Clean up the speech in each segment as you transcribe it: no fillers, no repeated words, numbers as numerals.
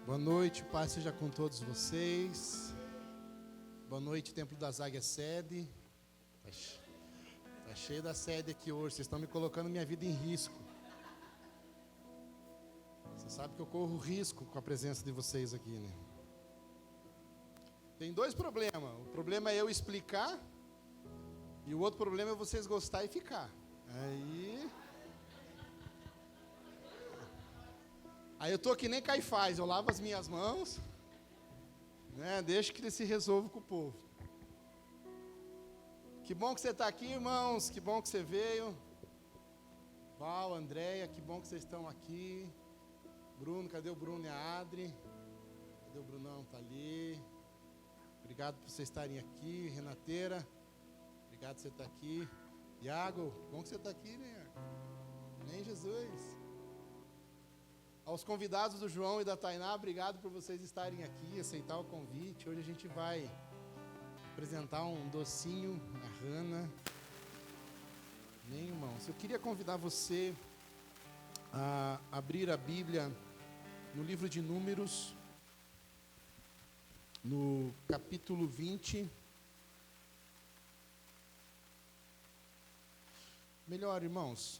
Boa noite, paz seja com todos vocês. Boa noite, Templo das Águias Sede. Tá cheio da sede aqui hoje, vocês estão me colocando minha vida em risco. Você sabe que eu corro risco com a presença de vocês aqui, né? Tem dois problemas. O problema é eu explicar e o outro problema é vocês gostar e ficar. Aí eu tô que nem Caifás, eu lavo as minhas mãos, né? Deixa que ele se resolva com o povo. Que bom que você está aqui, irmãos, que bom que você veio. Val, Andréia, que bom que vocês estão aqui. Bruno, cadê o Bruno e a Adri? Cadê o Brunão? Está ali. Obrigado por vocês estarem aqui. Renateira, obrigado por você estar aqui. Iago, bom que você está aqui, né, Iago? Nem Jesus. Aos convidados do João e da Tainá, obrigado por vocês estarem aqui, aceitar o convite. Hoje a gente vai apresentar um docinho na Rana. Amém, irmãos? Eu queria convidar você a abrir a Bíblia no livro de Números, no capítulo 20. Melhor, irmãos,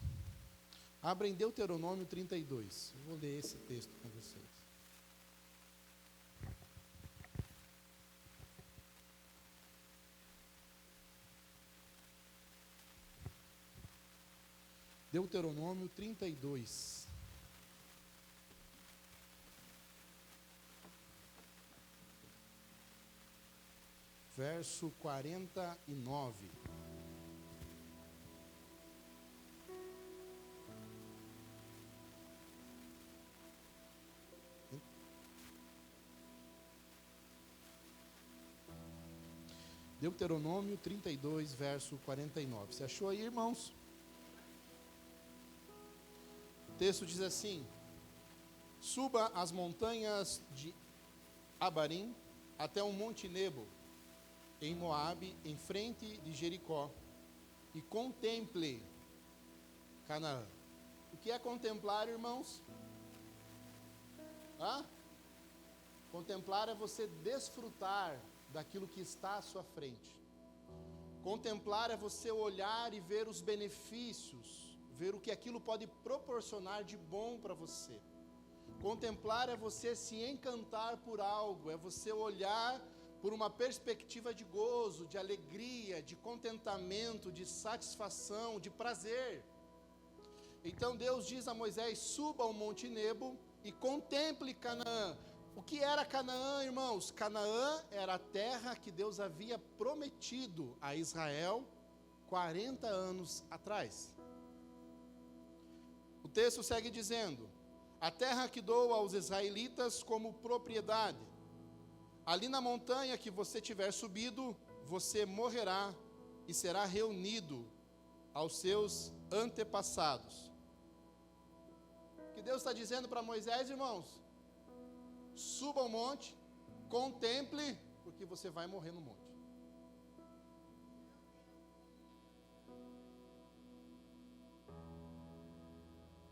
abra em Deuteronômio 32. Eu vou ler esse texto com vocês. Deuteronômio 32. Verso 49. Deuteronômio 32, verso 49. Você achou aí, irmãos? O texto diz assim: suba as montanhas de Abarim até o monte Nebo, em Moabe, em frente de Jericó, e contemple Canaã. O que é contemplar, irmãos? Contemplar é você desfrutar daquilo que está à sua frente. Contemplar é você olhar e ver os benefícios, ver o que aquilo pode proporcionar de bom para você. Contemplar é você se encantar por algo, é você olhar por uma perspectiva de gozo, de alegria, de contentamento, de satisfação, de prazer. Então Deus diz a Moisés: suba ao monte Nebo e contemple Canaã. O que era Canaã, irmãos? Canaã era a terra que Deus havia prometido a Israel 40 anos atrás. O texto segue dizendo: a terra que dou aos israelitas como propriedade. Ali na montanha que você tiver subido, você morrerá e será reunido aos seus antepassados. O que Deus está dizendo para Moisés, irmãos? Suba ao monte, contemple, porque você vai morrer no monte.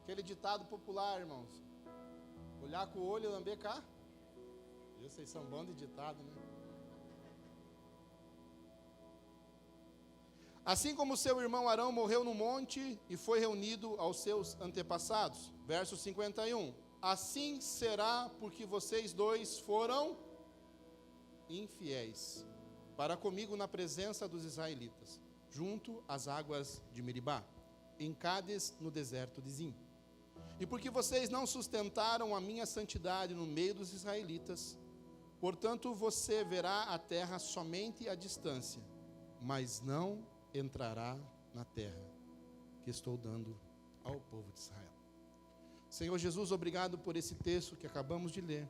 Aquele ditado popular, irmãos: olhar com o olho e lamber cá. Vocês são bons de ditado, né? Assim como seu irmão Arão morreu no monte e foi reunido aos seus antepassados. Verso 51. Assim será porque vocês dois foram infiéis para comigo na presença dos israelitas, junto às águas de Meribá, em Cádiz, no deserto de Zim. E porque vocês não sustentaram a minha santidade no meio dos israelitas, portanto você verá a terra somente à distância, mas não entrará na terra que estou dando ao povo de Israel. Senhor Jesus, obrigado por esse texto que acabamos de ler.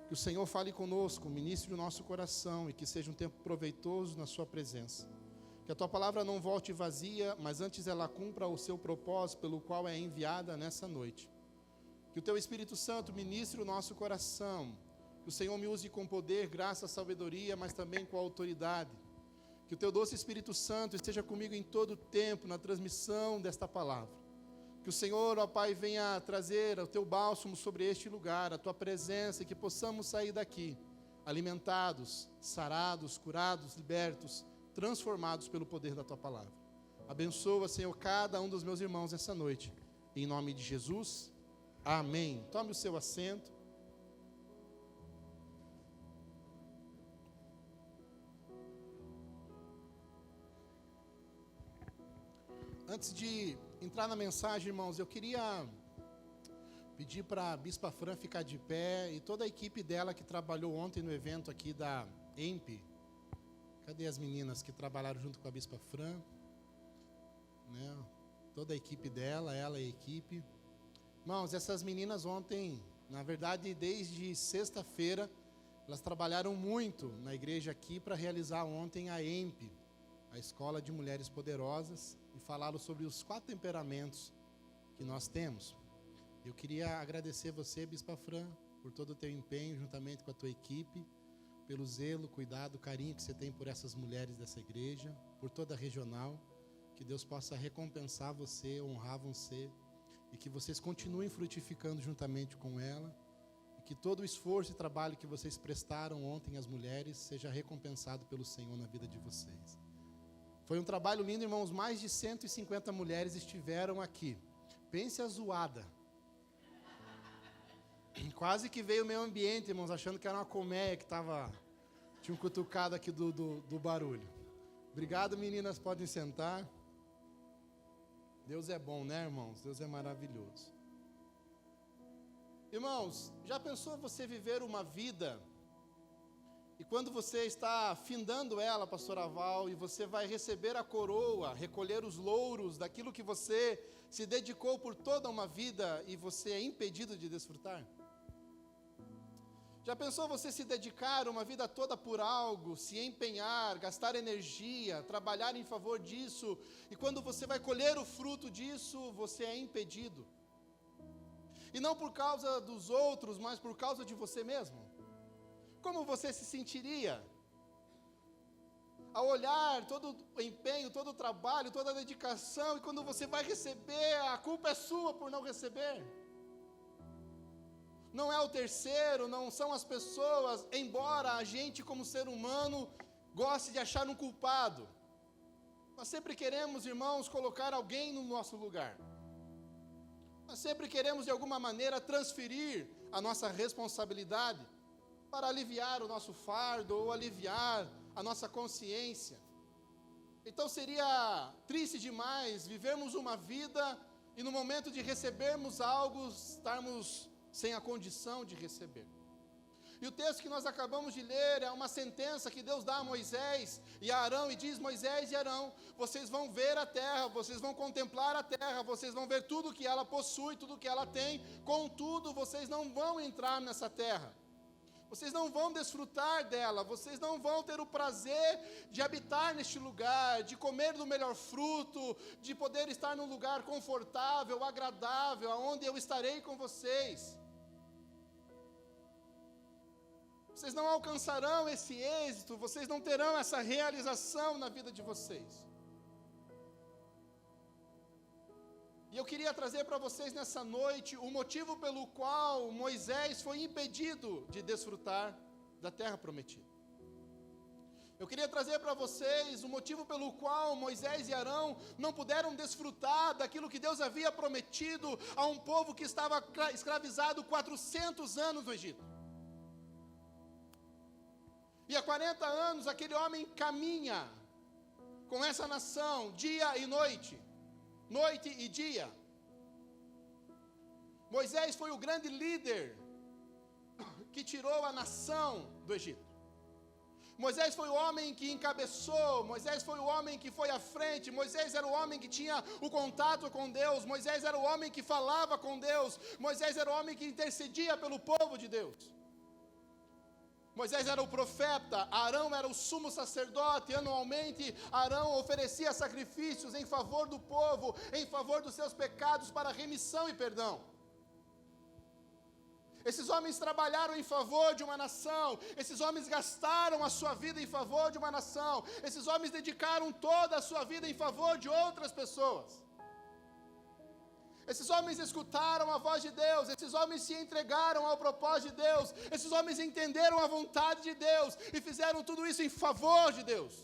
Que o Senhor fale conosco, ministre o nosso coração e que seja um tempo proveitoso na sua presença. Que a tua palavra não volte vazia, mas antes ela cumpra o seu propósito pelo qual é enviada nessa noite. Que o teu Espírito Santo ministre o nosso coração. Que o Senhor me use com poder, graça, sabedoria, mas também com autoridade. Que o teu doce Espírito Santo esteja comigo em todo o tempo na transmissão desta palavra. Que o Senhor, ó Pai, venha trazer o teu bálsamo sobre este lugar, a tua presença, e que possamos sair daqui alimentados, sarados, curados, libertos, transformados pelo poder da tua palavra. Abençoa, Senhor, cada um dos meus irmãos essa noite. Em nome de Jesus, amém. Tome o seu assento. Antes de entrar na mensagem, irmãos, eu queria pedir para a Bispa Fran ficar de pé e toda a equipe dela que trabalhou ontem no evento aqui da EMP. Cadê as meninas que trabalharam junto com a Bispa Fran? Né? Toda a equipe dela, ela e a equipe. Irmãos, essas meninas ontem, na verdade, desde sexta-feira, elas trabalharam muito na igreja aqui para realizar ontem a EMP, a Escola de Mulheres Poderosas, e falaram sobre os 4 temperamentos que nós temos. Eu queria agradecer você, Bispa Fran, por todo o teu empenho, juntamente com a tua equipe, pelo zelo, cuidado, carinho que você tem por essas mulheres dessa igreja, por toda a regional. Que Deus possa recompensar você, honrar você, e que vocês continuem frutificando juntamente com ela, e que todo o esforço e trabalho que vocês prestaram ontem às mulheres seja recompensado pelo Senhor na vida de vocês. Foi um trabalho lindo, irmãos. Mais de 150 mulheres estiveram aqui. Pense a zoada. Quase que veio o meio ambiente, irmãos, achando que era uma colmeia que tinha um cutucado aqui do barulho. Obrigado, meninas, podem sentar. Deus é bom, né, irmãos? Deus é maravilhoso. Irmãos, já pensou você viver uma vida, e quando você está findando ela, pastora Val, e você vai receber a coroa, recolher os louros daquilo que você se dedicou por toda uma vida, e você é impedido de desfrutar? Já pensou você se dedicar uma vida toda por algo, se empenhar, gastar energia, trabalhar em favor disso, e quando você vai colher o fruto disso, você é impedido? E não por causa dos outros, mas por causa de você mesmo? Como você se sentiria ao olhar todo o empenho, todo o trabalho, toda a dedicação, e quando você vai receber, a culpa é sua por não receber? Não é o terceiro, não são as pessoas, embora a gente como ser humano goste de achar um culpado. Nós sempre queremos, irmãos, colocar alguém no nosso lugar. Nós sempre queremos de alguma maneira transferir a nossa responsabilidade para aliviar o nosso fardo ou aliviar a nossa consciência. Então seria triste demais vivermos uma vida e no momento de recebermos algo, estarmos sem a condição de receber. E o texto que nós acabamos de ler é uma sentença que Deus dá a Moisés e a Arão, e diz: Moisés e Arão, vocês vão ver a terra, vocês vão contemplar a terra, vocês vão ver tudo que ela possui, tudo que ela tem, contudo, vocês não vão entrar nessa terra. Vocês não vão desfrutar dela, vocês não vão ter o prazer de habitar neste lugar, de comer do melhor fruto, de poder estar num lugar confortável, agradável, aonde eu estarei com vocês. Vocês não alcançarão esse êxito, vocês não terão essa realização na vida de vocês. E eu queria trazer para vocês nessa noite o motivo pelo qual Moisés foi impedido de desfrutar da terra prometida. Eu queria trazer para vocês o motivo pelo qual Moisés e Arão não puderam desfrutar daquilo que Deus havia prometido a um povo que estava escravizado 400 anos no Egito. E há 40 anos aquele homem caminha com essa nação dia e noite e dia. Moisés foi o grande líder que tirou a nação do Egito. Moisés foi o homem que encabeçou, Moisés foi o homem que foi à frente, Moisés era o homem que tinha o contato com Deus, Moisés era o homem que falava com Deus, Moisés era o homem que intercedia pelo povo de Deus. Moisés era o profeta, Arão era o sumo sacerdote. Anualmente Arão oferecia sacrifícios em favor do povo, em favor dos seus pecados, para remissão e perdão. Esses homens trabalharam em favor de uma nação, esses homens gastaram a sua vida em favor de uma nação, esses homens dedicaram toda a sua vida em favor de outras pessoas. Esses homens escutaram a voz de Deus, esses homens se entregaram ao propósito de Deus, esses homens entenderam a vontade de Deus e fizeram tudo isso em favor de Deus.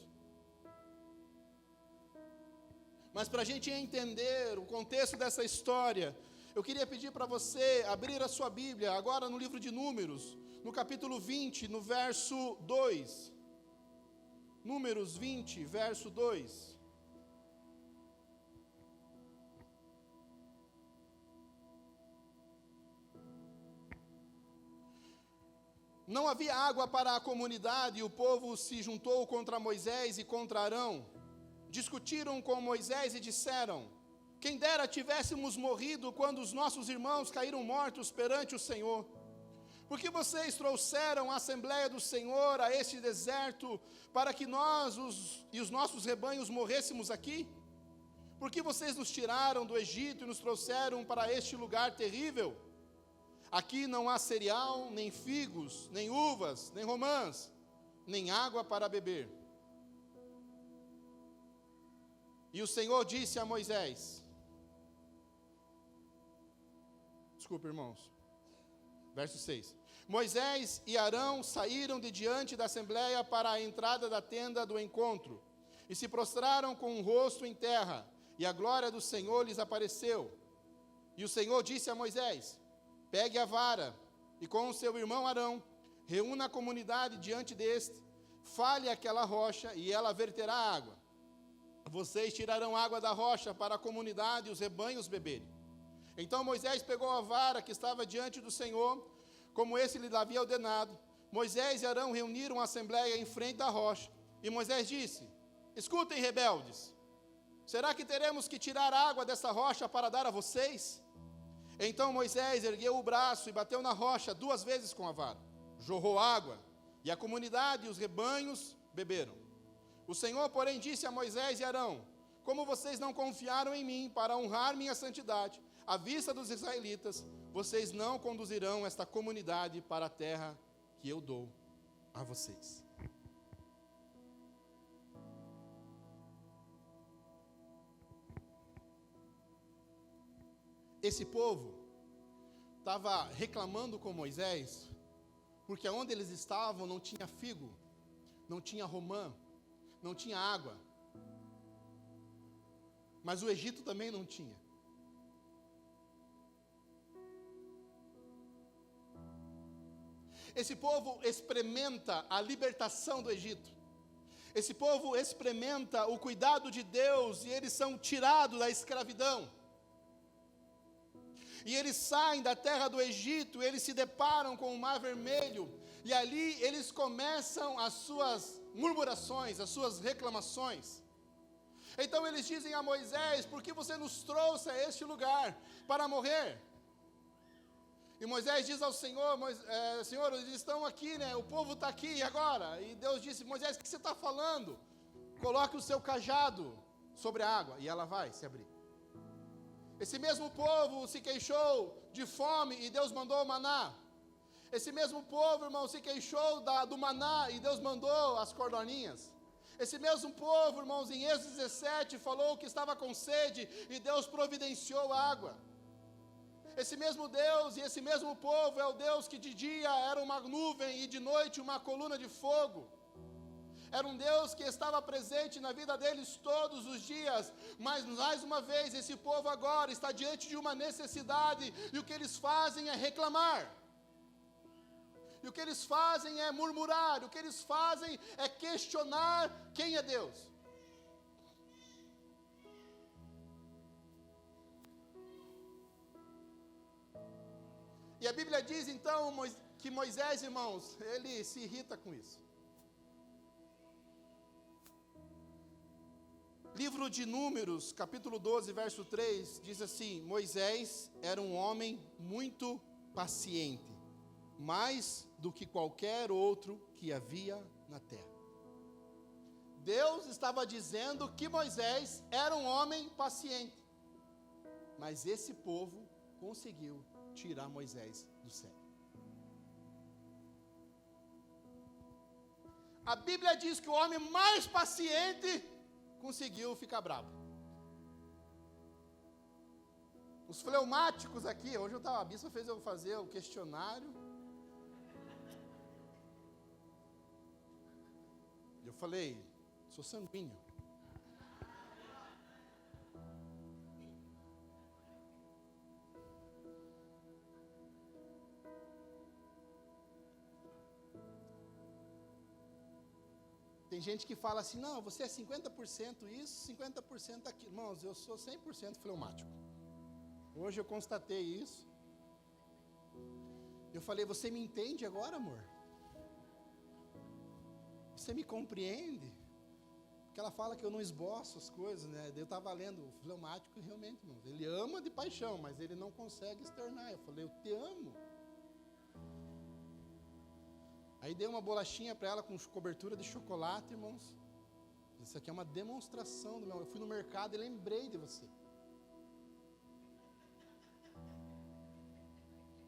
Mas para a gente entender o contexto dessa história, eu queria pedir para você abrir a sua Bíblia, agora no livro de Números, no capítulo 20, no verso 2. Números 20, verso 2. Não havia água para a comunidade, e o povo se juntou contra Moisés e contra Arão. Discutiram com Moisés e disseram: quem dera tivéssemos morrido quando os nossos irmãos caíram mortos perante o Senhor. Porque vocês trouxeram a Assembleia do Senhor a este deserto, para que nós e os nossos rebanhos morrêssemos aqui? Porque vocês nos tiraram do Egito e nos trouxeram para este lugar terrível? Aqui não há cereal, nem figos, nem uvas, nem romãs, nem água para beber. E o Senhor disse a Moisés, desculpa, irmãos, verso 6. Moisés e Arão saíram de diante da Assembleia para a entrada da tenda do encontro, e se prostraram com o rosto em terra, e a glória do Senhor lhes apareceu. E o Senhor disse a Moisés: pegue a vara, e com o seu irmão Arão, reúna a comunidade diante deste, fale aquela rocha, e ela verterá água. Vocês tirarão água da rocha para a comunidade e os rebanhos beberem. Então Moisés pegou a vara que estava diante do Senhor, como esse lhe havia ordenado. Moisés e Arão reuniram a assembleia em frente da rocha. E Moisés disse: escutem, rebeldes, será que teremos que tirar água dessa rocha para dar a vocês? Então Moisés ergueu o braço e bateu na rocha 2 vezes com a vara. Jorrou água, e a comunidade e os rebanhos beberam. O Senhor, porém, disse a Moisés e Arão: como vocês não confiaram em mim para honrar minha santidade, à vista dos israelitas, vocês não conduzirão esta comunidade para a terra que eu dou a vocês. Esse povo estava reclamando com Moisés, porque onde eles estavam não tinha figo, não tinha romã, não tinha água. Mas o Egito também não tinha. Esse povo experimenta a libertação do Egito. Esse povo experimenta o cuidado de Deus e eles são tirados da escravidão. E eles saem da terra do Egito, eles se deparam com o Mar Vermelho, e ali eles começam as suas murmurações, as suas reclamações. Então eles dizem a Moisés: por que você nos trouxe a este lugar para morrer? E Moisés diz ao Senhor: Senhor, eles estão aqui, né? O povo está aqui, e agora? E Deus disse: Moisés, o que você está falando? Coloque o seu cajado sobre a água, e ela vai se abrir. Esse mesmo povo se queixou de fome, e Deus mandou o maná. Esse mesmo povo, irmão, se queixou do maná, e Deus mandou as cordoninhas. Esse mesmo povo, irmãos, em Êxodo 17, falou que estava com sede, e Deus providenciou água. Esse mesmo Deus e esse mesmo povo é o Deus que de dia era uma nuvem e de noite uma coluna de fogo. Era um Deus que estava presente na vida deles todos os dias, mas mais uma vez esse povo agora está diante de uma necessidade, e o que eles fazem é reclamar. E o que eles fazem é murmurar, o que eles fazem é questionar quem é Deus. E a Bíblia diz então que Moisés, irmãos, ele se irrita com isso. Livro de Números, capítulo 12, verso 3, diz assim: Moisés era um homem muito paciente, mais do que qualquer outro que havia na terra. Deus estava dizendo que Moisés era um homem paciente, mas esse povo conseguiu tirar Moisés do céu. A Bíblia diz que o homem mais paciente conseguiu ficar bravo. Os fleumáticos aqui, hoje a bispa fez eu fazer o questionário. Eu falei, sou sanguíneo. Tem gente que fala assim, não, você é 50% isso, 50% aquilo. Irmãos, eu sou 100% fleumático. Hoje eu constatei isso. Eu falei, você me entende agora, amor? Você me compreende? Porque ela fala que eu não esboço as coisas, né? Eu estava lendo, o fleumático realmente, irmãos, ele ama de paixão, mas ele não consegue externar. Eu falei, eu te amo. Aí dei uma bolachinha para ela com cobertura de chocolate, irmãos. Isso aqui é uma demonstração do meu. Eu fui no mercado e lembrei de você.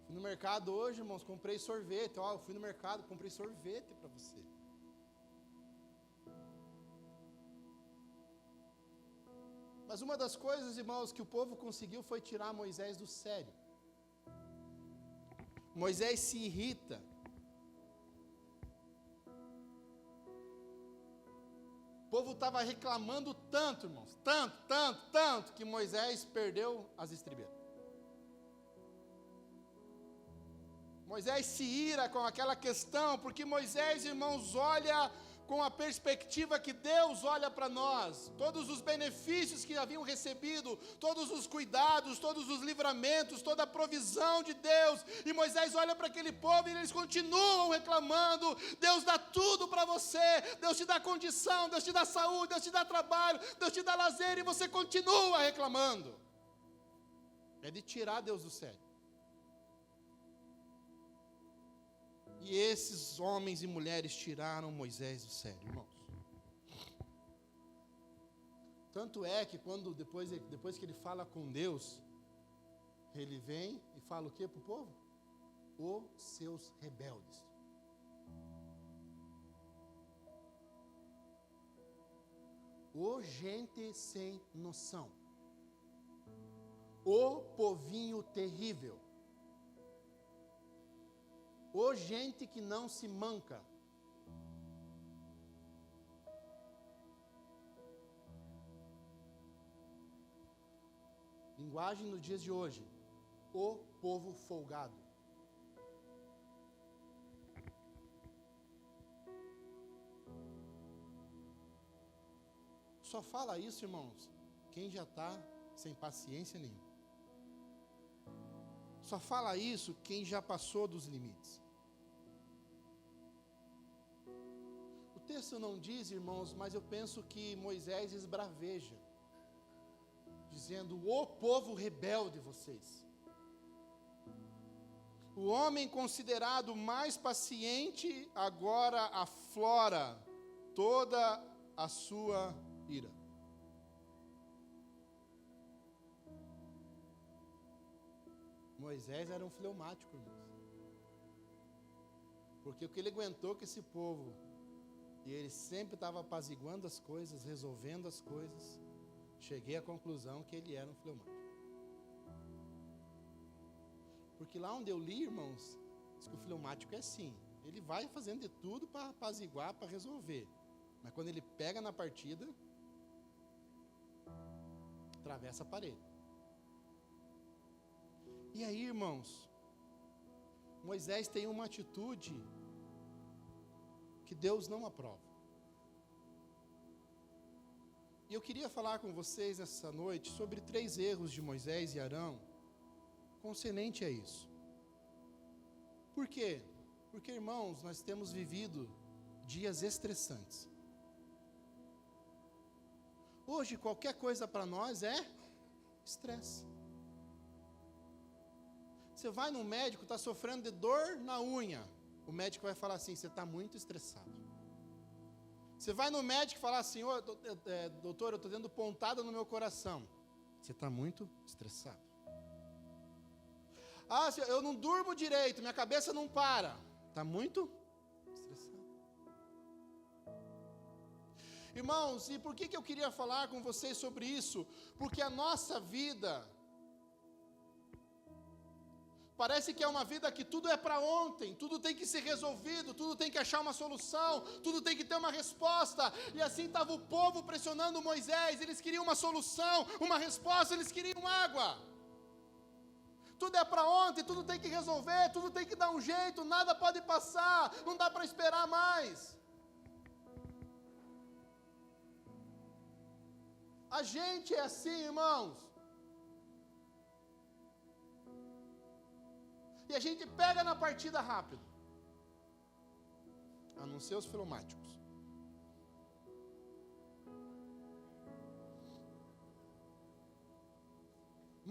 Fui no mercado hoje, irmãos, comprei sorvete. Ó, eu fui no mercado, comprei sorvete para você. Mas uma das coisas, irmãos, que o povo conseguiu foi tirar Moisés do sério. Moisés se irrita. O povo estava reclamando tanto, irmãos, tanto, que Moisés perdeu as estribeiras. Moisés se ira com aquela questão, porque Moisés, irmãos, olha com a perspectiva que Deus olha para nós, todos os benefícios que haviam recebido, todos os cuidados, todos os livramentos, toda a provisão de Deus, e Moisés olha para aquele povo e eles continuam reclamando. Deus dá tudo para você, Deus te dá condição, Deus te dá saúde, Deus te dá trabalho, Deus te dá lazer, e você continua reclamando. É de tirar Deus do sério. E esses homens e mulheres tiraram Moisés do sério, irmãos. Tanto é que quando depois que ele fala com Deus, ele vem e fala o que para o povo? Os seus rebeldes. Ô gente sem noção. Ô povinho terrível. Ô gente que não se manca. Linguagem nos dias de hoje. O povo folgado. Só fala isso, irmãos, quem já está sem paciência nenhuma. Só fala isso quem já passou dos limites. O texto não diz, irmãos, mas eu penso que Moisés esbraveja, dizendo, ô povo rebelde vocês. O homem considerado mais paciente agora aflora toda a sua ira. Moisés era um fleumático, irmãos. Porque o que ele aguentou com esse povo, e ele sempre estava apaziguando as coisas, resolvendo as coisas, cheguei à conclusão que ele era um fleumático. Porque lá onde eu li, irmãos, diz que o fleumático é assim, ele vai fazendo de tudo para apaziguar, para resolver. Mas quando ele pega na partida, atravessa a parede. E aí, irmãos, Moisés tem uma atitude que Deus não aprova. E eu queria falar com vocês essa noite sobre 3 erros de Moisés e Arão concernente a isso. Por quê? Porque, irmãos, nós temos vivido dias estressantes. Hoje, qualquer coisa para nós é estresse. Você vai no médico, está sofrendo de dor na unha. O médico vai falar assim, você está muito estressado. Você vai no médico e fala assim, doutor, eu estou tendo pontada no meu coração. Você está muito estressado. Ah, eu não durmo direito, minha cabeça não para. Está muito estressado. Irmãos, e por que eu queria falar com vocês sobre isso? Porque a nossa vida Parece que é uma vida que tudo é para ontem, tudo tem que ser resolvido, tudo tem que achar uma solução, tudo tem que ter uma resposta. E assim estava o povo pressionando Moisés, eles queriam uma solução, uma resposta, eles queriam água. Tudo é para ontem, tudo tem que resolver, tudo tem que dar um jeito, nada pode passar, não dá para esperar mais. A gente é assim, irmãos. E a gente pega na partida rápido. A não ser os filomáticos.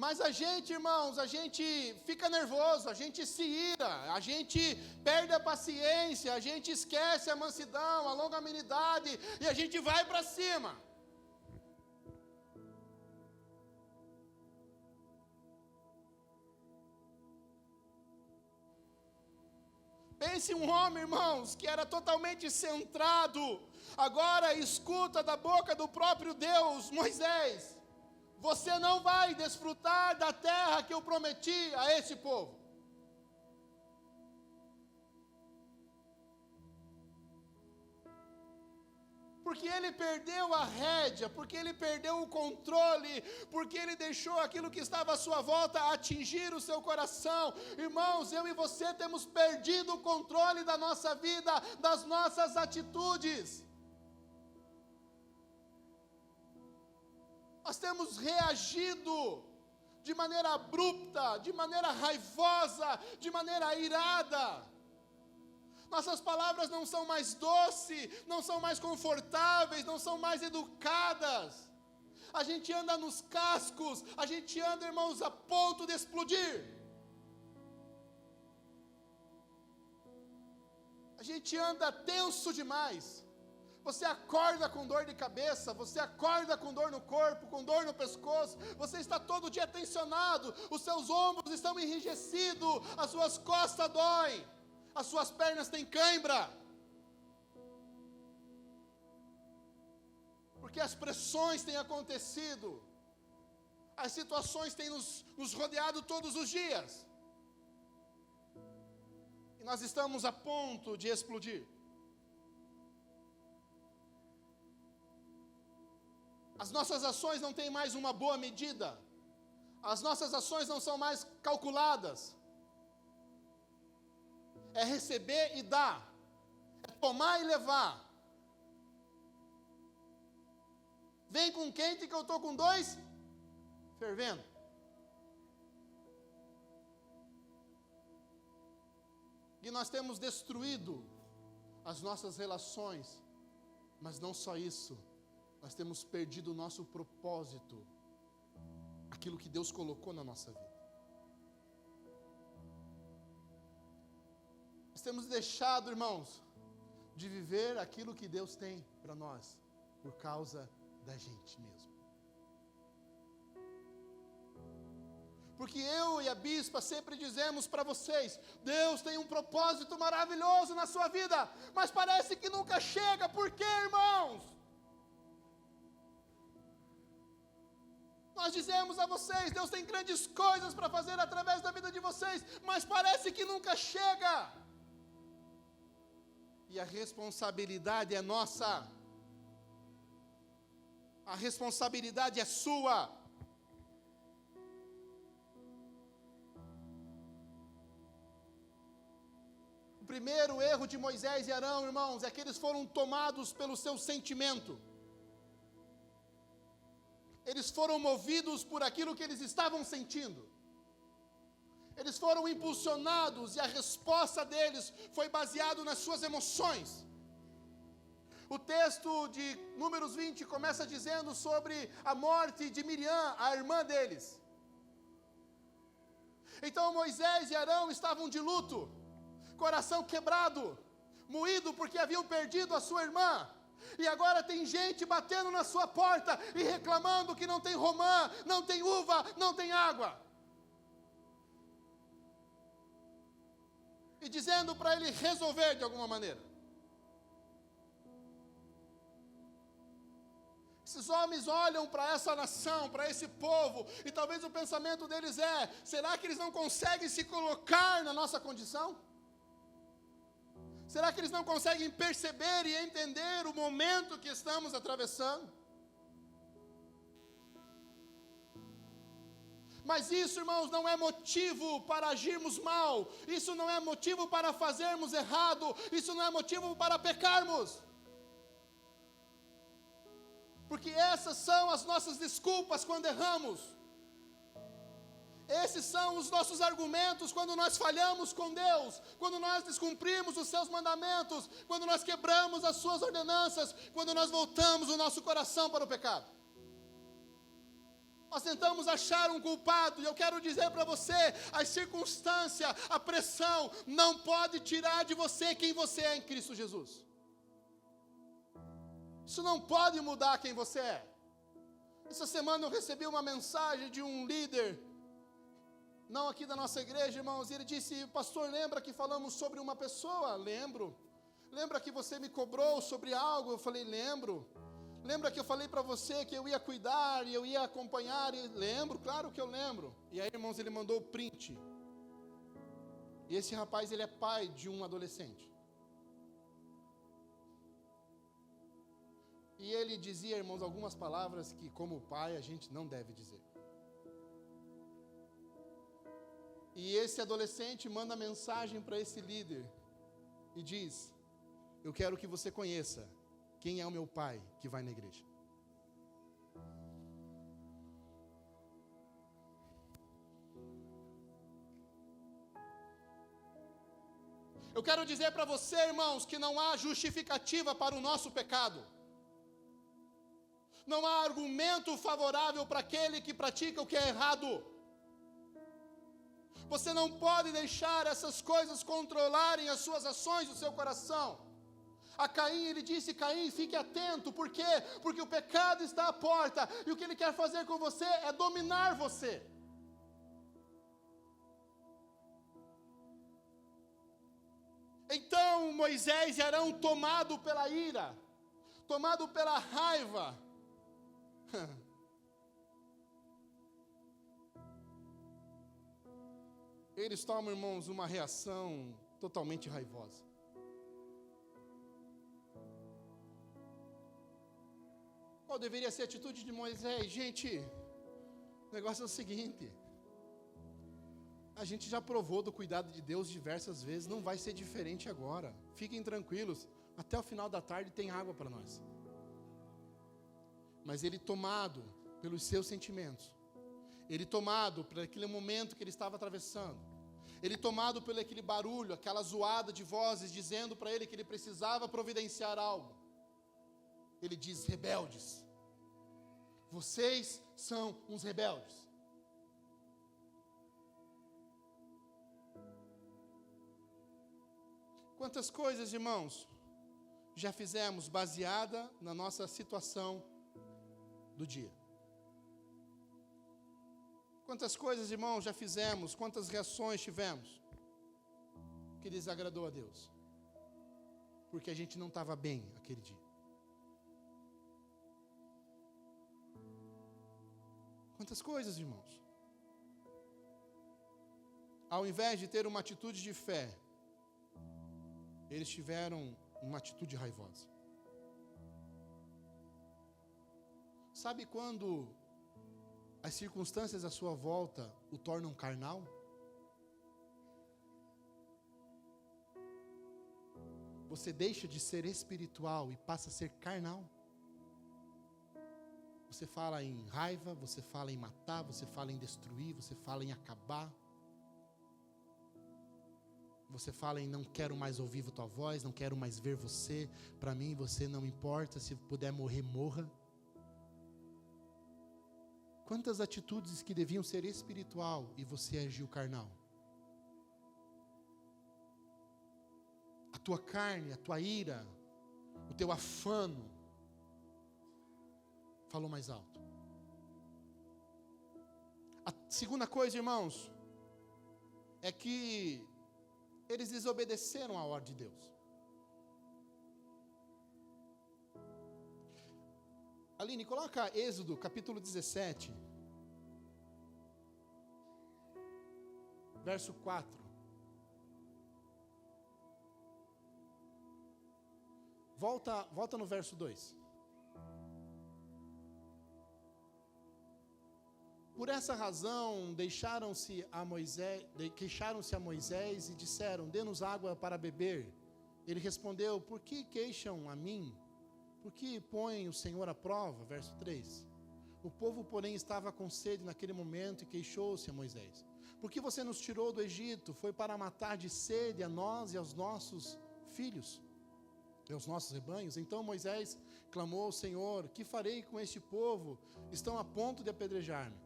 Mas a gente, irmãos, a gente fica nervoso, a gente se ira, a gente perde a paciência, a gente esquece a mansidão, a longanimidade, e a gente vai para cima. Pense um homem, irmãos, que era totalmente centrado, agora escuta da boca do próprio Deus, Moisés: você não vai desfrutar da terra que eu prometi a esse povo. Porque ele perdeu a rédea, porque ele perdeu o controle, porque ele deixou aquilo que estava à sua volta atingir o seu coração. Irmãos, eu e você temos perdido o controle da nossa vida, das nossas atitudes. Nós temos reagido de maneira abrupta, de maneira raivosa, de maneira irada. Nossas palavras não são mais doces, não são mais confortáveis, não são mais educadas. A gente anda nos cascos, a gente anda, irmãos, a ponto de explodir. A gente anda tenso demais. Você acorda com dor de cabeça, você acorda com dor no corpo, com dor no pescoço, você está todo dia tensionado, os seus ombros estão enrijecidos, as suas costas doem. As suas pernas têm cãibra, porque as pressões têm acontecido, as situações têm nos rodeado todos os dias, e nós estamos a ponto de explodir. As nossas ações não têm mais uma boa medida, as nossas ações não são mais calculadas. É receber e dar, é tomar e levar. Vem com quente que eu estou com 2 fervendo. E nós temos destruído as nossas relações, mas não só isso, nós temos perdido o nosso propósito, aquilo que Deus colocou na nossa vida. Nós temos deixado, irmãos, de viver aquilo que Deus tem para nós, por causa da gente mesmo. Porque eu e a bispa sempre dizemos para vocês: Deus tem um propósito maravilhoso na sua vida, mas parece que nunca chega. Por quê, irmãos? Nós dizemos a vocês: Deus tem grandes coisas para fazer através da vida de vocês, mas parece que nunca chega. E a responsabilidade é nossa. A responsabilidade é sua. O primeiro erro de Moisés e Arão, irmãos, é que eles foram tomados pelo seu sentimento. Eles foram movidos por aquilo que eles estavam sentindo. Eles foram impulsionados e a resposta deles foi baseada nas suas emoções. O texto de Números 20 começa dizendo sobre a morte de Miriam, a irmã deles. Então Moisés e Arão estavam de luto, coração quebrado, moído porque haviam perdido a sua irmã. E agora tem gente batendo na sua porta e reclamando que não tem romã, não tem uva, não tem água. E dizendo para ele resolver de alguma maneira. Esses homens olham para essa nação, para esse povo, e talvez o pensamento deles é: será que eles não conseguem se colocar na nossa condição? Será que eles não conseguem perceber e entender o momento que estamos atravessando? Mas isso, irmãos, não é motivo para agirmos mal, isso não é motivo para fazermos errado, isso não é motivo para pecarmos. Porque essas são as nossas desculpas quando erramos. Esses são os nossos argumentos quando nós falhamos com Deus, quando nós descumprimos os seus mandamentos, quando nós quebramos as suas ordenanças, quando nós voltamos o nosso coração para o pecado. Nós tentamos achar um culpado, e eu quero dizer para você, a circunstância, a pressão, não pode tirar de você quem você é em Cristo Jesus. Isso não pode mudar quem você é. Essa semana eu recebi uma mensagem de um líder, não aqui da nossa igreja, irmãos, e ele disse: pastor, lembra que falamos sobre uma pessoa? Lembro. Lembra que você me cobrou sobre algo? Eu falei: lembro. Lembra que eu falei para você que eu ia cuidar e eu ia acompanhar? Lembro, claro que eu lembro. E aí, irmãos, ele mandou o print. E esse rapaz, ele é pai de um adolescente. E ele dizia, irmãos, algumas palavras que, como pai, a gente não deve dizer. E esse adolescente manda mensagem para esse líder e diz: eu quero que você conheça quem é o meu pai que vai na igreja. Eu quero dizer para você, irmãos, que não há justificativa para o nosso pecado. Não há argumento favorável para aquele que pratica o que é errado. Você não pode deixar essas coisas controlarem as suas ações, o seu coração. A Caim, ele disse: Caim, fique atento. Por quê? Porque o pecado está à porta, e o que ele quer fazer com você é dominar você. Então Moisés e Arão, tomado pela ira, tomado pela raiva, eles tomam, irmãos, uma reação totalmente raivosa. Qual deveria ser a atitude de Moisés? Gente, o negócio é o seguinte: a gente já provou do cuidado de Deus diversas vezes, não vai ser diferente agora. Fiquem tranquilos, até o final da tarde tem água para nós. Mas ele, tomado pelos seus sentimentos, ele tomado por aquele momento que ele estava atravessando, ele tomado pelo aquele barulho, aquela zoada de vozes dizendo para ele que ele precisava providenciar algo, ele diz: rebeldes, vocês são uns rebeldes. Quantas coisas, irmãos, já fizemos baseada na nossa situação do dia? Quantas coisas, irmãos, já fizemos, quantas reações tivemos que desagradou a Deus, porque a gente não estava bem aquele dia. Quantas coisas, irmãos, ao invés de ter uma atitude de fé, eles tiveram uma atitude raivosa. Sabe quando as circunstâncias à sua volta o tornam carnal? Você deixa de ser espiritual e passa a ser carnal. Você fala em raiva, você fala em matar, você fala em destruir, você fala em acabar. Você fala em: não quero mais ouvir a tua voz, não quero mais ver você. Para mim você não importa, se puder morrer, morra. Quantas atitudes que deviam ser espiritual e você agiu carnal? A tua carne, a tua ira, o teu afano falou mais alto. A segunda coisa, irmãos, é que eles desobedeceram a ordem de Deus. Aline, coloca Êxodo, capítulo 17, verso 4. Volta no verso 2. Por essa razão, queixaram-se a Moisés e disseram: dê-nos água para beber. Ele respondeu: por que queixam a mim? Por que põem o Senhor à prova? Verso 3. O povo, porém, estava com sede naquele momento e queixou-se a Moisés: por que você nos tirou do Egito? Foi para matar de sede a nós e aos nossos filhos e aos nossos rebanhos? Então Moisés clamou ao Senhor: que farei com este povo? Estão a ponto de apedrejar-me.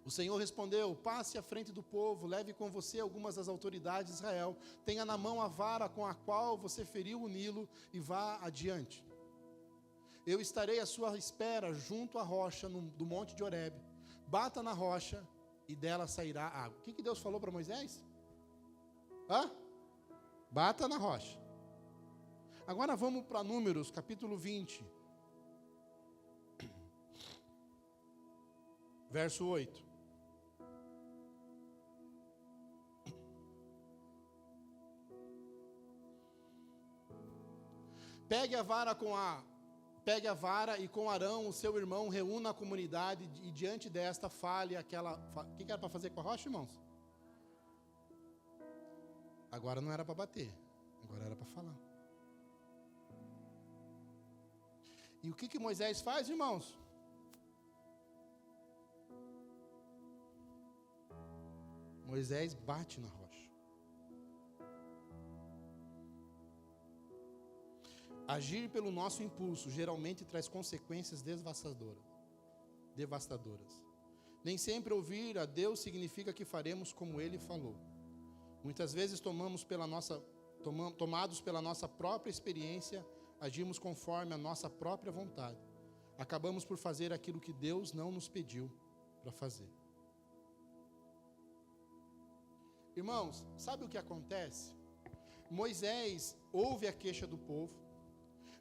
O Senhor respondeu: passe à frente do povo, leve com você algumas das autoridades de Israel, tenha na mão a vara com a qual você feriu o Nilo e vá adiante. Eu estarei à sua espera junto à rocha do monte de Horebe. Bata na rocha e dela sairá água. O que Deus falou para Moisés? Bata na rocha. Agora vamos para Números, capítulo 20. Verso 8. Pegue a vara e com Arão, o seu irmão, reúna a comunidade e diante desta fale aquela... O que era para fazer com a rocha, irmãos? Agora não era para bater, agora era para falar. E o que Moisés faz, irmãos? Moisés bate na rocha. Agir pelo nosso impulso geralmente traz consequências devastadoras. Nem sempre ouvir a Deus significa que faremos como Ele falou. Muitas vezes tomados pela nossa própria experiência, agimos conforme a nossa própria vontade. Acabamos por fazer aquilo que Deus não nos pediu para fazer. Irmãos, sabe o que acontece? Moisés ouve a queixa do povo.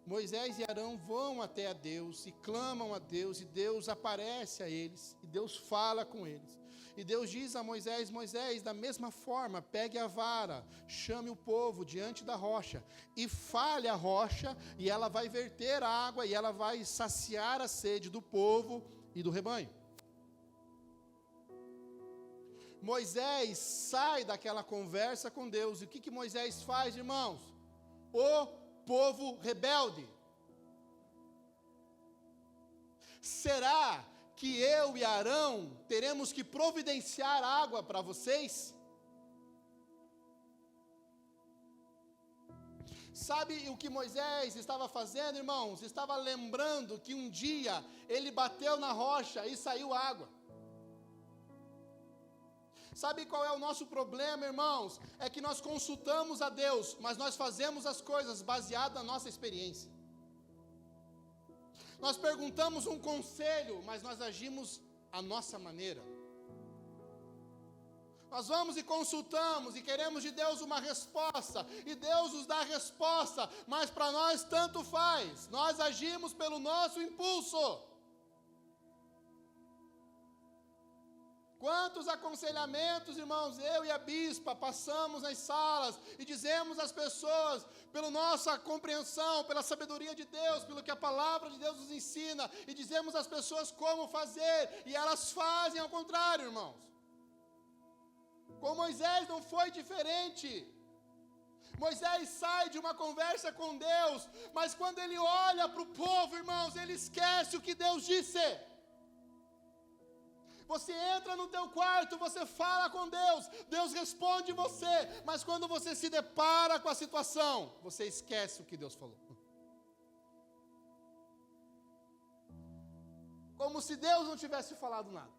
Moisés e Arão vão até a Deus e clamam a Deus, e Deus aparece a eles, e Deus fala com eles. E Deus diz a Moisés: Moisés, da mesma forma, pegue a vara, chame o povo diante da rocha, e fale a rocha, e ela vai verter água, e ela vai saciar a sede do povo e do rebanho. Moisés sai daquela conversa com Deus, e o que Moisés faz, irmãos? O povo rebelde. Será que eu e Arão teremos que providenciar água para vocês? Sabe o que Moisés estava fazendo, irmãos? Estava lembrando que um dia ele bateu na rocha e saiu água. Sabe qual é o nosso problema, irmãos? É que nós consultamos a Deus, mas nós fazemos as coisas baseadas na nossa experiência. Nós perguntamos um conselho, mas nós agimos à nossa maneira. Nós vamos e consultamos e queremos de Deus uma resposta, e Deus nos dá a resposta, mas para nós tanto faz. Nós agimos pelo nosso impulso. Quantos aconselhamentos, irmãos, eu e a bispa passamos nas salas e dizemos às pessoas, pela nossa compreensão, pela sabedoria de Deus, pelo que a palavra de Deus nos ensina, e dizemos às pessoas como fazer, e elas fazem ao contrário, irmãos. Com Moisés não foi diferente. Moisés sai de uma conversa com Deus, mas quando ele olha para o povo, irmãos, ele esquece o que Deus disse. Você entra no teu quarto, você fala com Deus, Deus responde você, mas quando você se depara com a situação, você esquece o que Deus falou. Como se Deus não tivesse falado nada.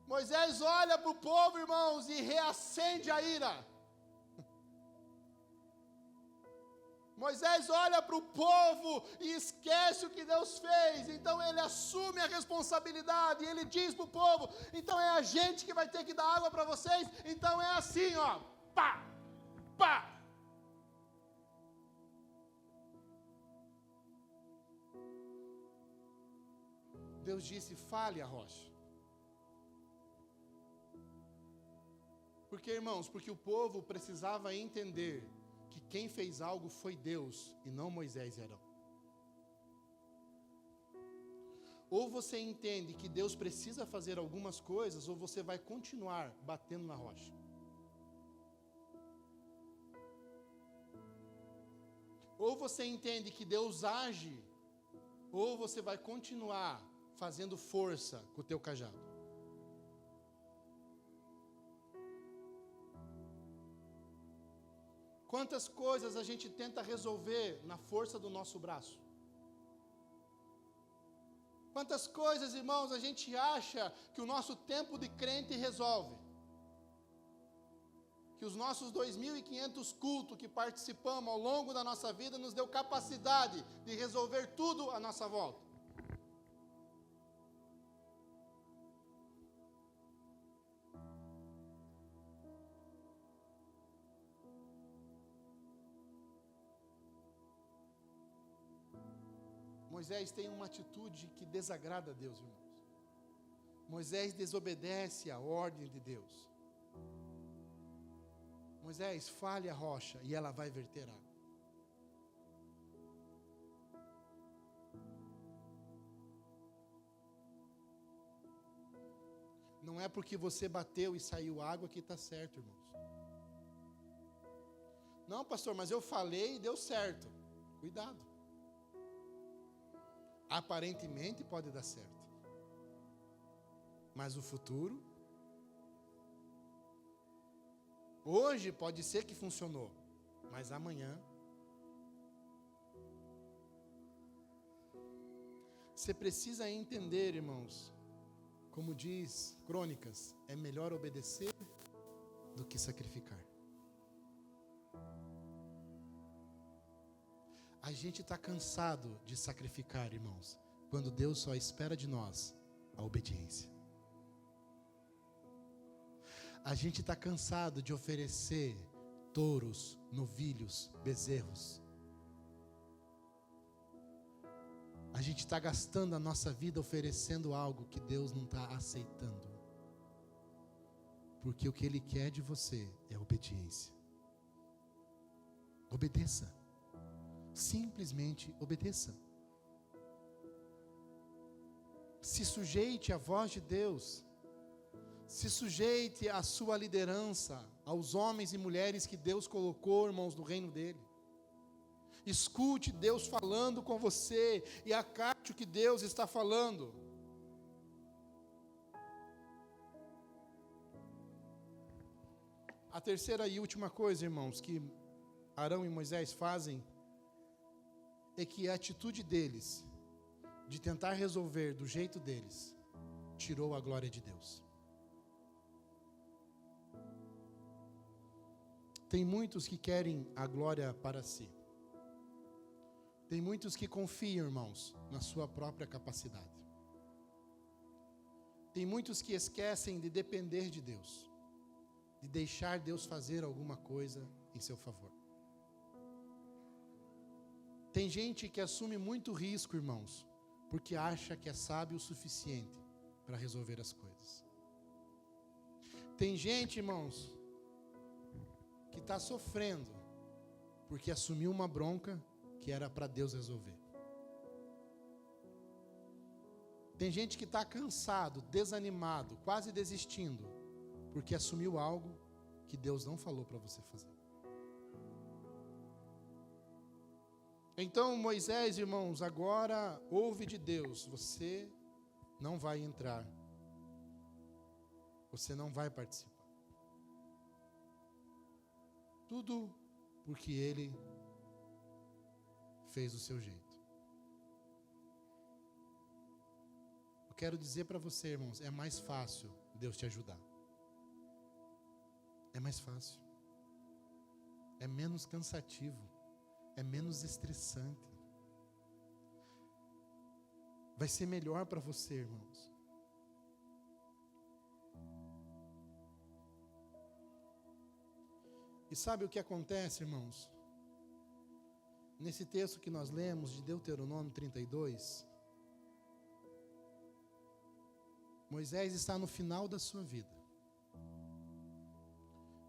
Moisés olha para o povo, irmãos, e reacende a ira. Moisés olha para o povo e esquece o que Deus fez, então ele assume a responsabilidade, e ele diz para o povo: então é a gente que vai ter que dar água para vocês, então é assim, ó, pá, pá. Deus disse: fale a rocha. Por que, irmãos? Porque o povo precisava entender que quem fez algo foi Deus e não Moisés e Arão. Ou você entende que Deus precisa fazer algumas coisas, ou você vai continuar batendo na rocha. Ou você entende que Deus age, ou você vai continuar fazendo força com o teu cajado. Quantas coisas a gente tenta resolver na força do nosso braço? Quantas coisas, irmãos, a gente acha que o nosso tempo de crente resolve? Que os nossos 2.500 cultos que participamos ao longo da nossa vida nos deu capacidade de resolver tudo à nossa volta. Moisés tem uma atitude que desagrada a Deus, irmãos. Moisés desobedece à ordem de Deus. Moisés, fale a rocha e ela vai verter água. Não é porque você bateu e saiu água que está certo, irmãos. Não, pastor, mas eu falei e deu certo. Cuidado. Aparentemente pode dar certo, mas o futuro, hoje pode ser que funcionou, mas amanhã, você precisa entender, irmãos, como diz Crônicas, é melhor obedecer do que sacrificar. A gente está cansado de sacrificar, irmãos, quando Deus só espera de nós a obediência. A gente está cansado de oferecer touros, novilhos, bezerros. A gente está gastando a nossa vida oferecendo algo que Deus não está aceitando. Porque o que Ele quer de você é obediência. Obedeça. Simplesmente obedeça. Se sujeite à voz de Deus. Se sujeite à sua liderança, aos homens e mulheres que Deus colocou, irmãos, no reino dele. Escute Deus falando com você e acate o que Deus está falando. A terceira e última coisa, irmãos, que Arão e Moisés fazem é que a atitude deles, de tentar resolver do jeito deles, tirou a glória de Deus. Tem muitos que querem a glória para si. Tem muitos que confiam, irmãos, na sua própria capacidade. Tem muitos que esquecem de depender de Deus, de deixar Deus fazer alguma coisa em seu favor. Tem gente que assume muito risco, irmãos, porque acha que é sábio o suficiente para resolver as coisas. Tem gente, irmãos, que está sofrendo porque assumiu uma bronca que era para Deus resolver. Tem gente que está cansado, desanimado, quase desistindo, porque assumiu algo que Deus não falou para você fazer. Então Moisés, irmãos, agora ouve de Deus: você não vai entrar, você não vai participar. Tudo porque ele fez do seu jeito. Eu quero dizer para você, irmãos, é mais fácil Deus te ajudar. É mais fácil. É menos cansativo. É menos estressante. Vai ser melhor para você, irmãos. E sabe o que acontece, irmãos? Nesse texto que nós lemos de Deuteronômio 32, Moisés está no final da sua vida.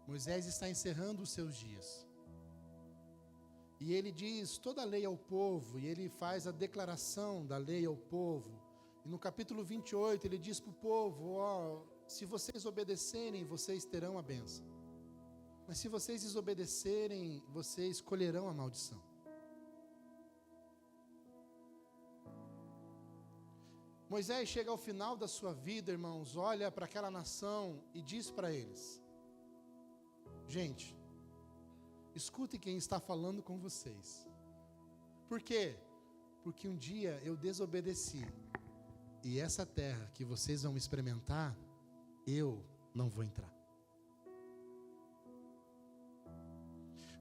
Moisés está encerrando os seus dias. E ele diz toda a lei ao povo, e ele faz a declaração da lei ao povo. E no capítulo 28 ele diz para o povo, se vocês obedecerem, vocês terão a bênção. Mas se vocês desobedecerem, vocês colherão a maldição. Moisés chega ao final da sua vida, irmãos, olha para aquela nação e diz para eles: gente, escute quem está falando com vocês. Por quê? Porque um dia eu desobedeci, e essa terra que vocês vão experimentar, eu não vou entrar.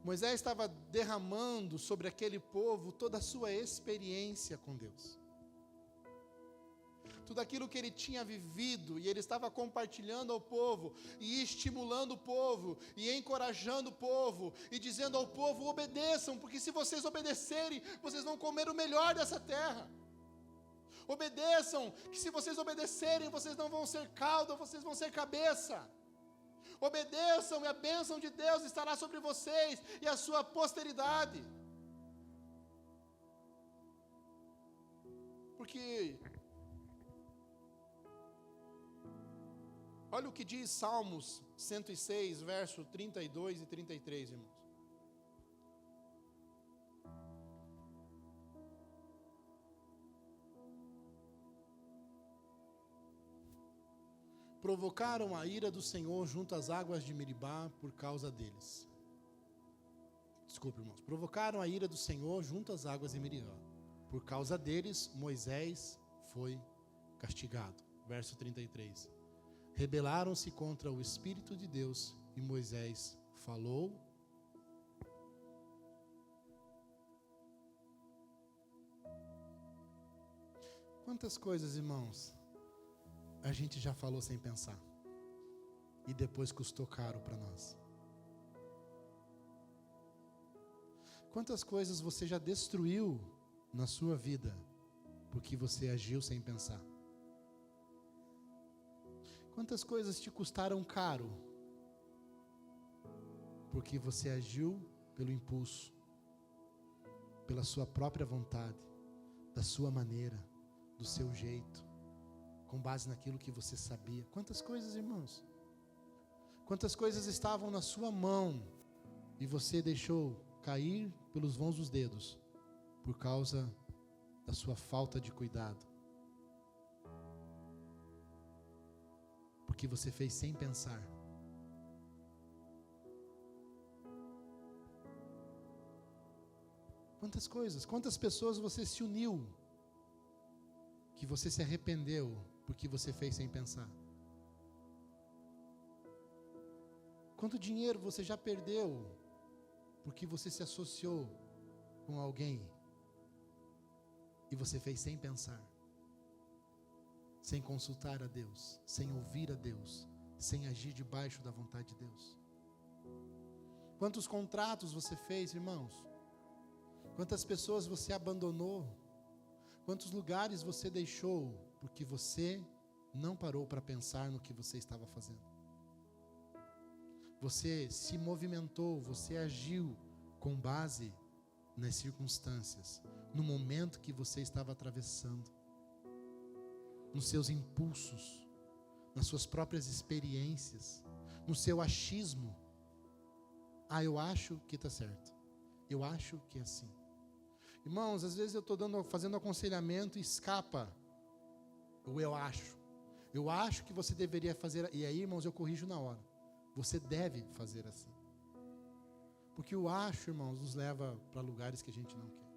Moisés estava derramando sobre aquele povo toda a sua experiência com Deus. Tudo aquilo que ele tinha vivido, e ele estava compartilhando ao povo, e estimulando o povo, e encorajando o povo, e dizendo ao povo: obedeçam, porque se vocês obedecerem, vocês vão comer o melhor dessa terra. Obedeçam, que se vocês obedecerem, vocês não vão ser cauda, vocês vão ser cabeça. Obedeçam, e a bênção de Deus estará sobre vocês, e a sua posteridade. Porque olha o que diz Salmos 106, verso 32 e 33, irmãos. Provocaram a ira do Senhor junto às águas de Meribá por causa deles. Desculpe, irmãos. Provocaram a ira do Senhor junto às águas de Meribá. Por causa deles, Moisés foi castigado. Verso 33. Rebelaram-se contra o Espírito de Deus, e Moisés falou. Quantas coisas, irmãos, a gente já falou sem pensar, e depois custou caro para nós. Quantas coisas você já destruiu na sua vida, porque você agiu sem pensar? Quantas coisas te custaram caro, porque você agiu pelo impulso, pela sua própria vontade, da sua maneira, do seu jeito, com base naquilo que você sabia? Quantas coisas, irmãos? Quantas coisas estavam na sua mão e você deixou cair pelos vãos dos dedos, por causa da sua falta de cuidado? Porque você fez sem pensar. Quantas coisas, quantas pessoas você se uniu, que você se arrependeu, porque você fez sem pensar? Quanto dinheiro você já perdeu, porque você se associou com alguém, e você fez sem pensar? Sem consultar a Deus, sem ouvir a Deus, sem agir debaixo da vontade de Deus. Quantos contratos você fez, irmãos? Quantas pessoas você abandonou? Quantos lugares você deixou, porque você não parou para pensar no que você estava fazendo? Você se movimentou, você agiu com base nas circunstâncias, no momento que você estava atravessando, nos seus impulsos, nas suas próprias experiências, no seu achismo. Eu acho que está certo, eu acho que é assim. Irmãos, às vezes eu estou fazendo aconselhamento e escapa o eu acho que você deveria fazer, e aí, irmãos, eu corrijo na hora: você deve fazer assim. Porque o acho, irmãos, nos leva para lugares que a gente não quer.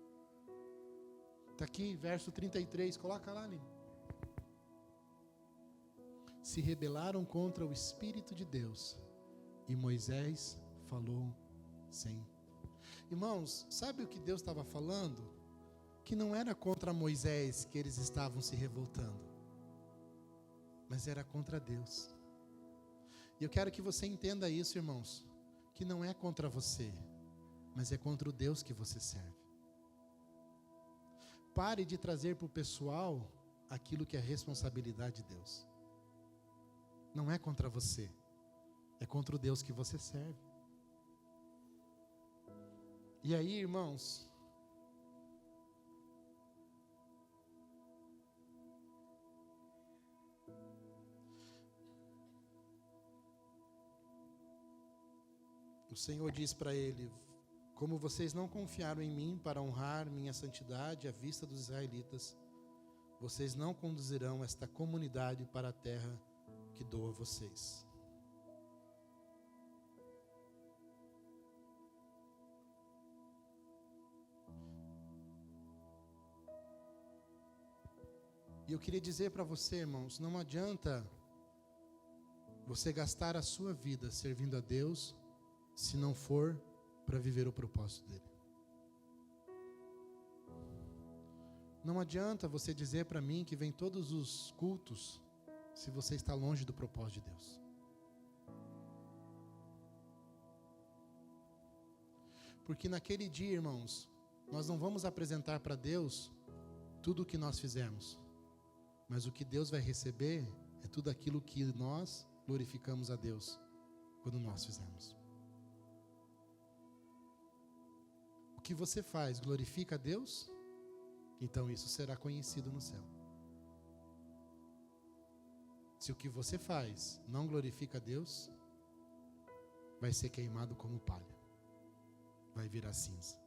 Está aqui, verso 33, coloca lá, Lino. Se rebelaram contra o Espírito de Deus, e Moisés falou sem. Irmãos, sabe o que Deus estava falando? Que não era contra Moisés que eles estavam se revoltando, mas era contra Deus. E eu quero que você entenda isso, irmãos, que não é contra você, mas é contra o Deus que você serve. Pare de trazer para o pessoal aquilo que é responsabilidade de Deus. não é contra você, é contra o Deus que você serve. E aí, irmãos, o Senhor diz para ele: como vocês não confiaram em mim para honrar minha santidade à vista dos israelitas, vocês não conduzirão esta comunidade para a terra que dou a vocês. E eu queria dizer para você, irmãos, não adianta você gastar a sua vida servindo a Deus se não for para viver o propósito dele. Não adianta você dizer para mim que vem todos os cultos se você está longe do propósito de Deus. Porque naquele dia, irmãos, nós não vamos apresentar para Deus tudo o que nós fizemos, mas o que Deus vai receber é tudo aquilo que nós glorificamos a Deus quando nós fizemos. O que você faz glorifica a Deus? Então isso será conhecido no céu. Se o que você faz não glorifica a Deus, vai ser queimado como palha, vai virar cinza.